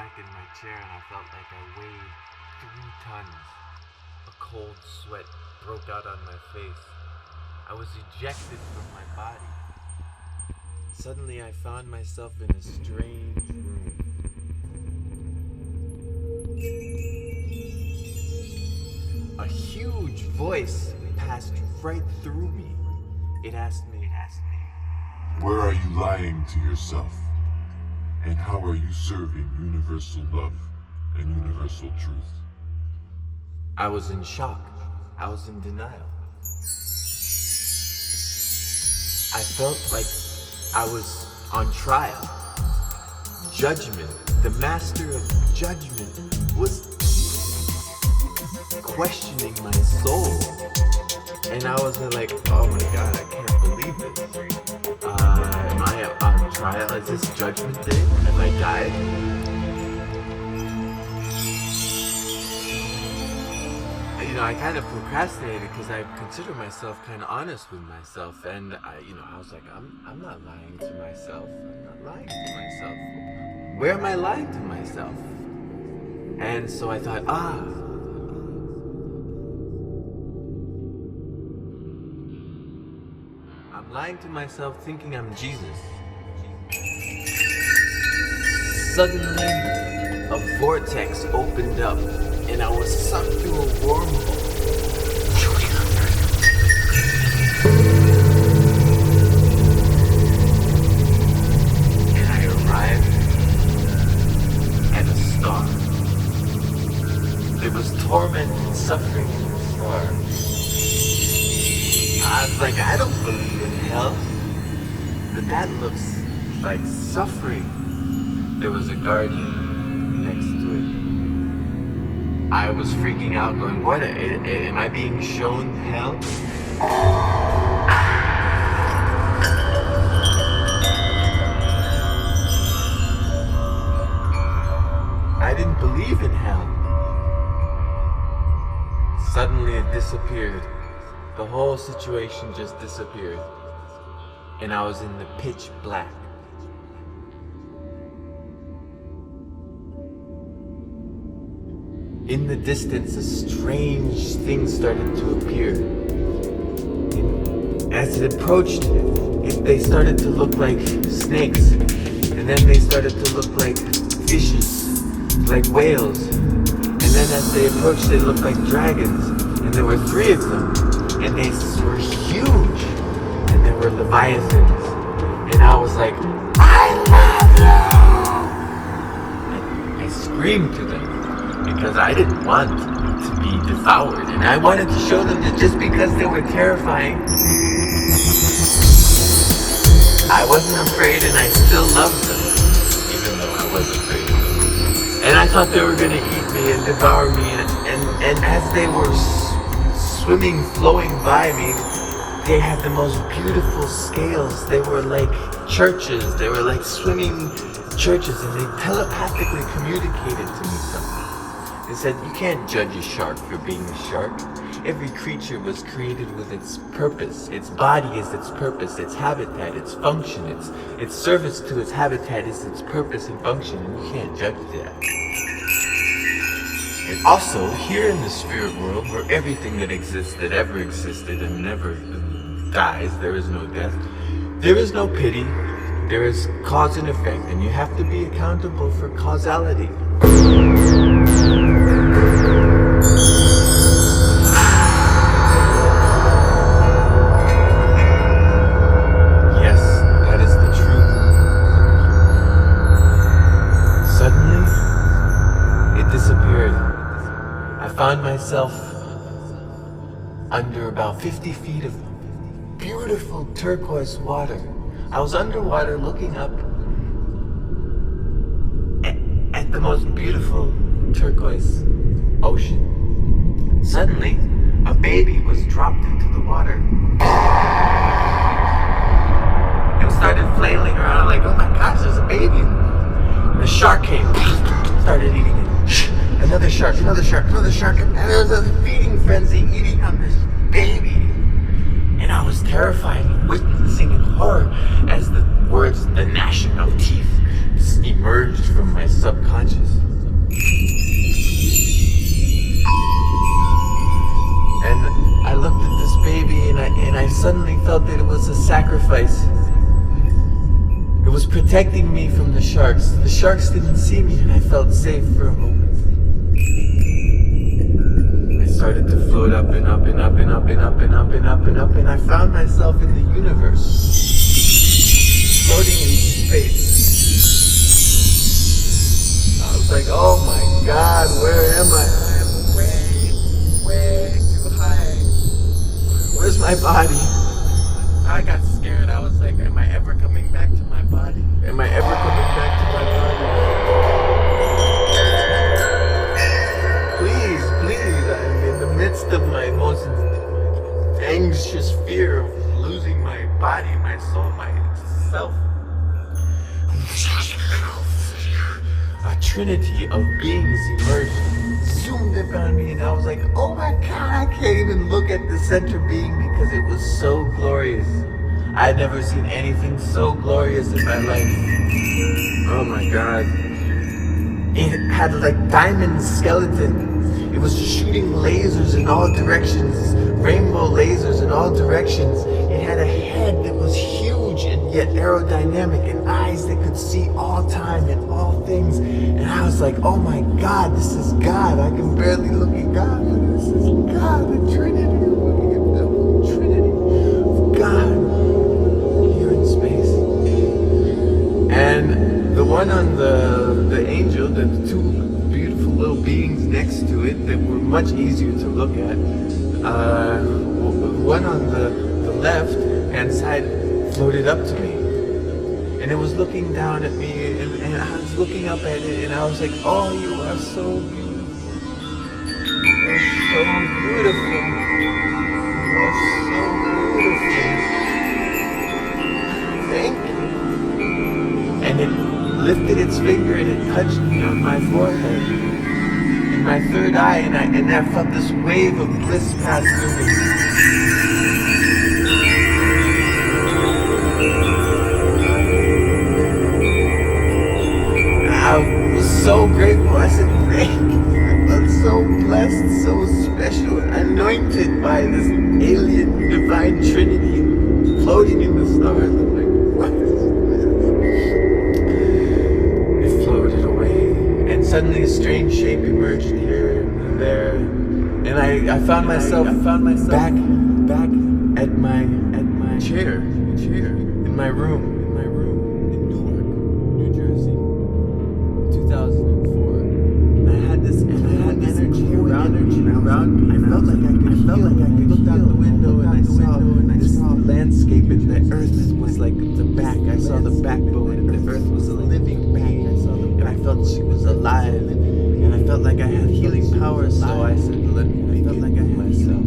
back in my chair and I felt like I weighed 3 tons. A cold sweat broke out on my face. I was ejected from my body. Suddenly I found myself in a strange room. A huge voice passed right through me. It asked me, where are you lying to yourself? And how are you serving universal love and universal truth? I was in shock. I was in denial. I felt like I was on trial. Judgment, the master of judgment, was questioning my soul. And I was like, oh my God, I can't believe this. Am I on trial? Is this judgment day? Have I died? I kind of procrastinated because I consider myself kind of honest with myself, and I was like, I'm not lying to myself. I'm not lying to myself. Where am I lying to myself? And so I thought, I'm lying to myself thinking I'm Jesus. Suddenly, a vortex opened up, and I was sucked through a wormhole. And I arrived at a star. There was torment and suffering in the star. I was like, I don't believe in hell, but that looks like suffering. There was a garden next to it. I was freaking out, going, what? Am I being shown hell? I didn't believe in hell. Suddenly it disappeared. The whole situation just disappeared. And I was in the pitch black. In the distance, a strange thing started to appear. And as it approached, they started to look like snakes. And then they started to look like fishes, like whales. And then as they approached, they looked like dragons. And there were 3 of them. And they were huge. And they were leviathans. And I was like, I love you! I screamed to them. Because I didn't want to be devoured, and I wanted to show them that just because they were terrifying, I wasn't afraid, and I still loved them, even though I was afraid of them. And I thought they were going to eat me and devour me, and as they were swimming, flowing by me, they had the most beautiful scales. They were like churches. They were like swimming churches, and they telepathically communicated to me something. They said, you can't judge a shark for being a shark. Every creature was created with its purpose. Its body is its purpose, its habitat, its function, its service to its habitat is its purpose and function, and you can't judge that. And also, here in the spirit world, where everything that exists, that ever existed and never dies, there is no death, there is no pity, there is cause and effect, and you have to be accountable for causality. Yes, that is the truth. Suddenly, it disappeared. I found myself under about 50 feet of beautiful turquoise water. I was underwater looking up at the most beautiful turquoise ocean. Suddenly, a baby was dropped into the water. It started flailing around like, oh my gosh, there's a baby. And the shark came, started eating it. Another shark, and there was a feeding frenzy eating on this baby. And I was terrified, witnessing in horror as the words, the gnashing of teeth, emerged from my subconscious. felt that it was a sacrifice. It was protecting me from the sharks. The sharks didn't see me, and I felt safe for a moment. I started to float up and up and up and up and up and up and up and up, and I found myself in the universe, floating in space. I was like, oh my God, where am I? I am way too high. Where's my body? I got scared. I was like, am I ever coming back to my body? Am I ever coming back to my body? Please, I'm in the midst of my most anxious fear of losing my body, my soul, myself. A trinity of beings emerged, zoomed up on me, and I was like, oh my God, I can't even look at the center being because it was so glorious. I had never seen anything so glorious in my life. Oh my God. It had like diamond skeleton. It was shooting lasers in all directions, rainbow lasers in all directions. It had a head that was huge and yet aerodynamic, and eyes that could see all time and all things. And I was like, oh my God, this is God. I can barely look at God, but this is God, the Trinity. I'm looking at the Trinity of God here in space. And the one on the angel, the two beautiful little beings next to it that were much easier to look at, one on the left hand side floated up to me, and it was looking down at me, and I was looking up at it, and I was like, oh, you are so beautiful. You are so beautiful. You are so beautiful. Thank you. And it lifted its finger and it touched me on my forehead, in my third eye, and I felt this wave of bliss pass through me. I was so grateful. I said, thank you. I felt so blessed, so special, anointed by this alien divine trinity floating in the stars. I'm like, what is this? It floated away, and suddenly a strange shape emerged here and there, and I found myself back at my chair in my room. 2004. And I had this energy around me. I felt like I could look out the window and I saw this landscape, and the earth was like the back. I saw the backbone, and the earth was a living being, and I felt she was alive, and I felt like I had healing powers. So I said, let me give myself.